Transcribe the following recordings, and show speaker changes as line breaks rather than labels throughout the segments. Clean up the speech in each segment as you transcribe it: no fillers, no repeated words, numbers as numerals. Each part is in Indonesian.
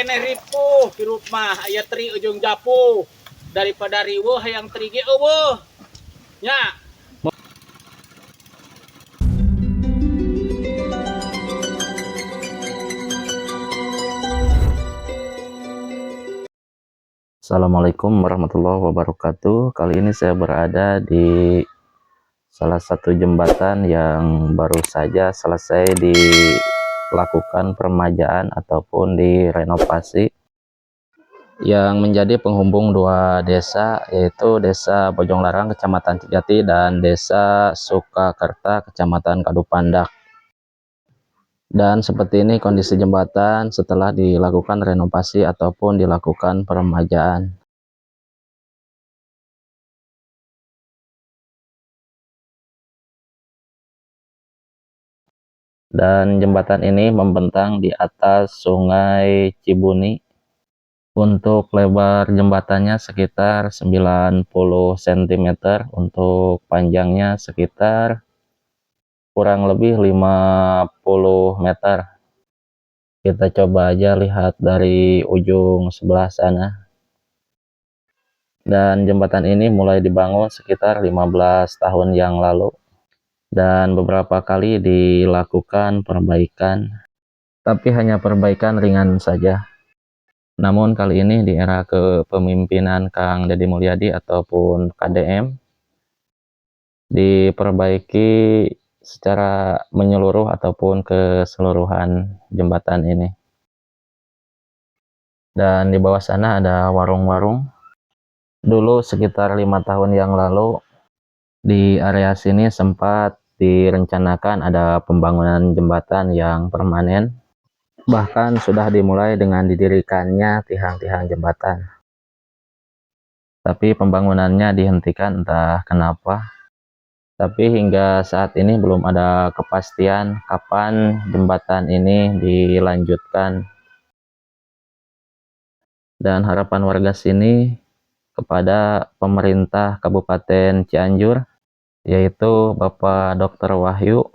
kene ripuh di rumah aya tri ujung japu daripada riweuh hayang tri ge eueuh nya.
Assalamualaikum warahmatullahi wabarakatuh. Kali ini saya berada di salah satu jembatan yang baru saja selesai dilakukan peremajaan ataupun direnovasi, yang menjadi penghubung dua desa, yaitu Desa Bojonglarang Kecamatan Cijati dan Desa Sukakerta Kecamatan Kadupandak. Dan seperti ini kondisi jembatan setelah dilakukan renovasi ataupun dilakukan peremajaan. Dan jembatan ini membentang di atas Sungai Cibuni. Untuk lebar jembatannya sekitar 90 cm, untuk panjangnya sekitar kurang lebih 50 meter. Kita coba aja lihat dari ujung sebelah sana. Dan jembatan ini mulai dibangun sekitar 15 tahun yang lalu dan beberapa kali dilakukan perbaikan, tapi hanya perbaikan ringan saja. Namun kali ini di era kepemimpinan Kang Deddy Mulyadi ataupun KDM, diperbaiki secara menyeluruh ataupun keseluruhan jembatan ini. Dan di bawah sana ada warung-warung. Dulu sekitar 5 tahun yang lalu di area sini sempat direncanakan ada pembangunan jembatan yang permanen. Bahkan sudah dimulai dengan didirikannya tiang-tiang jembatan. Tapi pembangunannya dihentikan entah kenapa. Tapi hingga saat ini belum ada kepastian kapan jembatan ini dilanjutkan. Dan harapan warga sini kepada pemerintah Kabupaten Cianjur, yaitu Bapak Dr. Wahyu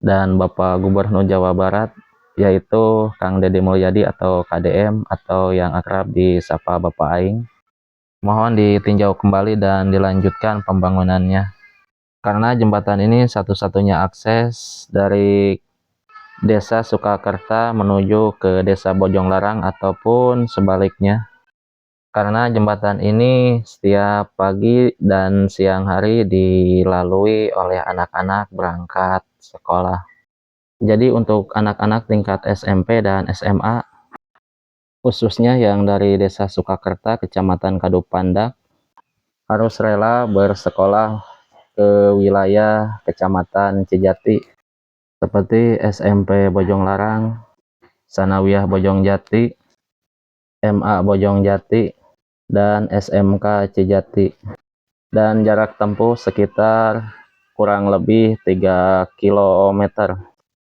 dan Bapak Gubernur Jawa Barat, yaitu Kang Deddy Mulyadi atau KDM atau yang akrab disapa Bapak Aing, mohon ditinjau kembali dan dilanjutkan pembangunannya. Karena jembatan ini satu-satunya akses dari Desa Sukakerta menuju ke Desa Bojonglarang ataupun sebaliknya. Karena jembatan ini setiap pagi dan siang hari dilalui oleh anak-anak berangkat sekolah. Jadi untuk anak-anak tingkat SMP dan SMA, khususnya yang dari Desa Sukakerta, Kecamatan Kadupandak, harus rela bersekolah ke wilayah Kecamatan Cijati seperti SMP Bojonglarang, Sanawiyah Bojongjati, MA Bojongjati, dan SMK Cijati. Dan jarak tempuh sekitar kurang lebih 3 km.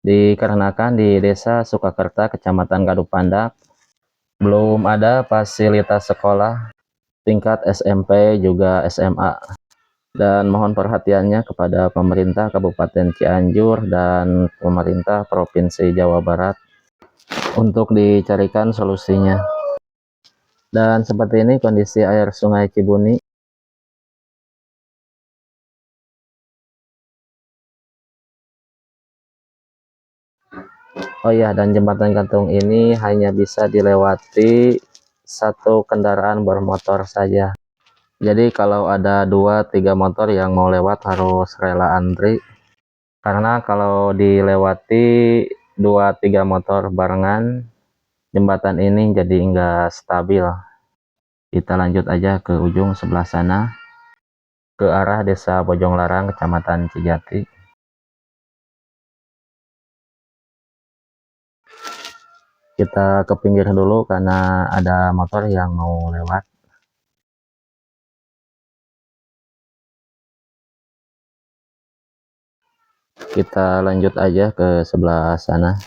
Dikarenakan di Desa Sukakerta, Kecamatan Kadupandak, belum ada fasilitas sekolah tingkat SMP juga SMA. Dan mohon perhatiannya kepada pemerintah Kabupaten Cianjur dan pemerintah Provinsi Jawa Barat untuk dicarikan solusinya. Dan seperti ini kondisi air Sungai Cibuni. Oh iya, dan jembatan gantung ini hanya bisa dilewati satu kendaraan bermotor saja. Jadi kalau ada 2-3 motor yang mau lewat harus rela antri. Karena kalau dilewati 2-3 motor barengan, jembatan ini jadi enggak stabil. Kita lanjut aja ke ujung sebelah sana, ke arah Desa Bojonglarang, Kecamatan Cijati. Kita ke pinggir dulu karena ada motor yang mau lewat. Kita lanjut aja ke sebelah sana.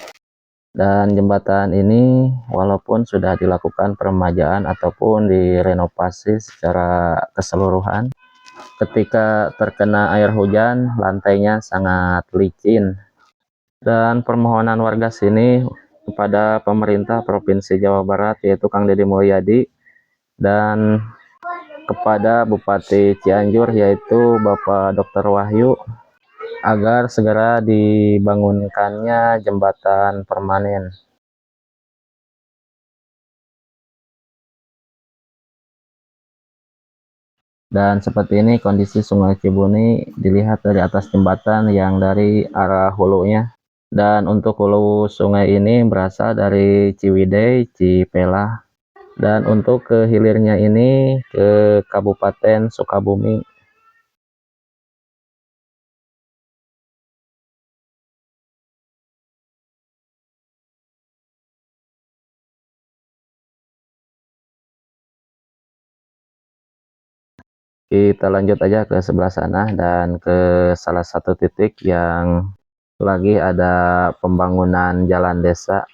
Dan jembatan ini walaupun sudah dilakukan peremajaan ataupun direnovasi secara keseluruhan, ketika terkena air hujan lantainya sangat licin. Dan permohonan warga sini kepada pemerintah Provinsi Jawa Barat yaitu Kang Deddy Mulyadi, dan kepada Bupati Cianjur yaitu Bapak Dr. Wahyu, agar segera dibangunkannya jembatan permanen. Dan seperti ini kondisi Sungai Cibuni dilihat dari atas jembatan yang dari arah hulunya. Dan untuk hulu sungai ini berasal dari Ciwidey, Cipela. Dan untuk ke hilirnya ini ke Kabupaten Sukabumi. Kita lanjut aja ke sebelah sana dan ke salah satu titik yang lagi ada pembangunan jalan desa.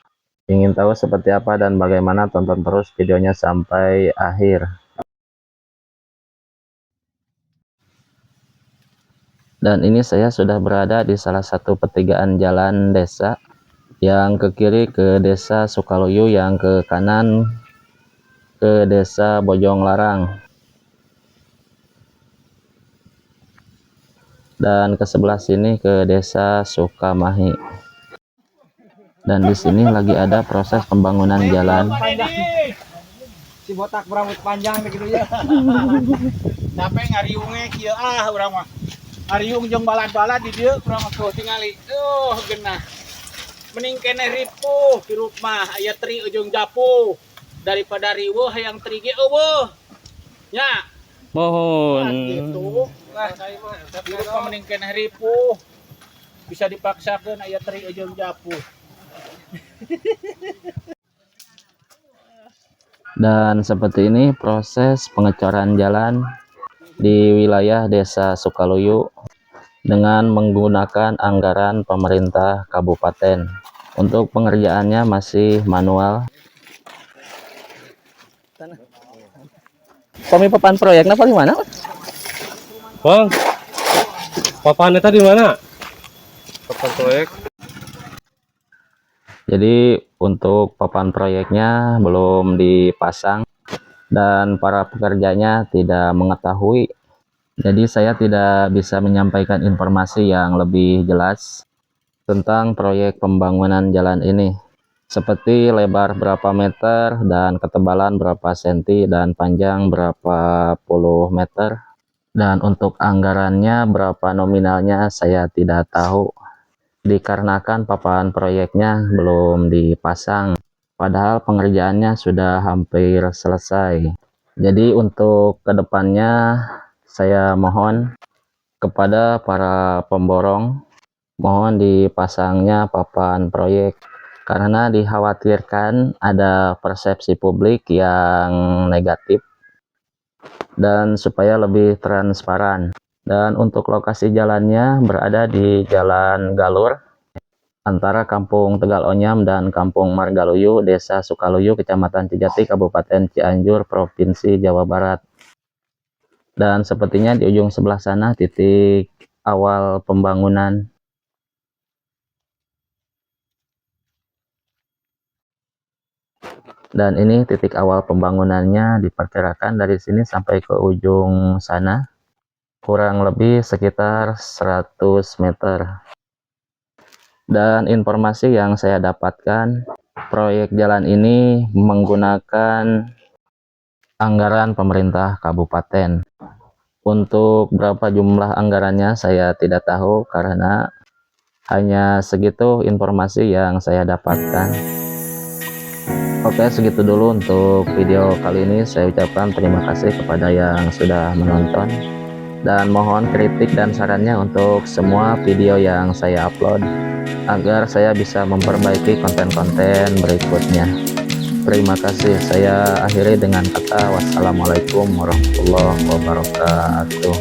Ingin tahu seperti apa dan bagaimana, tonton terus videonya sampai akhir. Dan ini saya sudah berada di salah satu pertigaan jalan desa. Yang ke kiri ke desa Sukaluyu, yang ke kanan ke desa Bojong Larang. Dan ke sebelah sini ke desa Sukamahi. Dan di sini lagi ada proses pembangunan jalan.
Si botak berambut panjang begitu ya.
Tapi ngariungnya kieu urang mah. Ngariung jeung balad-balad di dieu urang mah tuh tingali. Genah. Mending kene ripuh di rumah aya tri ujung japu daripada riweuh hayang tri ge eueuh. Nya.
Mohon.
Gitu. Nah, hirup mah mending kene ripuh. Bisa dipaksakeun aya tri ujung japu.
Dan seperti ini proses pengecoran jalan di wilayah desa Sukaluyu dengan menggunakan anggaran pemerintah kabupaten. Untuk pengerjaannya masih manual. Kami papan proyeknya paling mana?
Bang, papannya tadi mana? Papan proyek.
Jadi untuk papan proyeknya belum dipasang dan para pekerjanya tidak mengetahui. Jadi saya tidak bisa menyampaikan informasi yang lebih jelas tentang proyek pembangunan jalan ini. Seperti lebar berapa meter dan ketebalan berapa senti dan panjang berapa puluh meter. Dan untuk anggarannya berapa nominalnya saya tidak tahu. Dikarenakan papan proyeknya belum dipasang, padahal pengerjaannya sudah hampir selesai. Jadi untuk kedepannya saya mohon kepada para pemborong, mohon dipasangnya papan proyek, karena dikhawatirkan ada persepsi publik yang negatif dan supaya lebih transparan. Dan untuk lokasi jalannya berada di Jalan Galur antara Kampung Tegal Onyam dan Kampung Margaluyu, Desa Sukaluyu, Kecamatan Cijati, Kabupaten Cianjur, Provinsi Jawa Barat. Dan sepertinya di ujung sebelah sana titik awal pembangunan. Dan ini titik awal pembangunannya, diperkirakan dari sini sampai ke ujung sana kurang lebih sekitar 100 meter. Dan informasi yang saya dapatkan, proyek jalan ini menggunakan anggaran pemerintah kabupaten. Untuk berapa jumlah anggarannya saya tidak tahu, karena hanya segitu informasi yang saya dapatkan. Oke, segitu dulu untuk video kali ini. Saya ucapkan terima kasih kepada yang sudah menonton. Dan mohon kritik dan sarannya untuk semua video yang saya upload, agar saya bisa memperbaiki konten-konten berikutnya. Terima kasih. Saya akhiri dengan kata wassalamualaikum warahmatullahi wabarakatuh.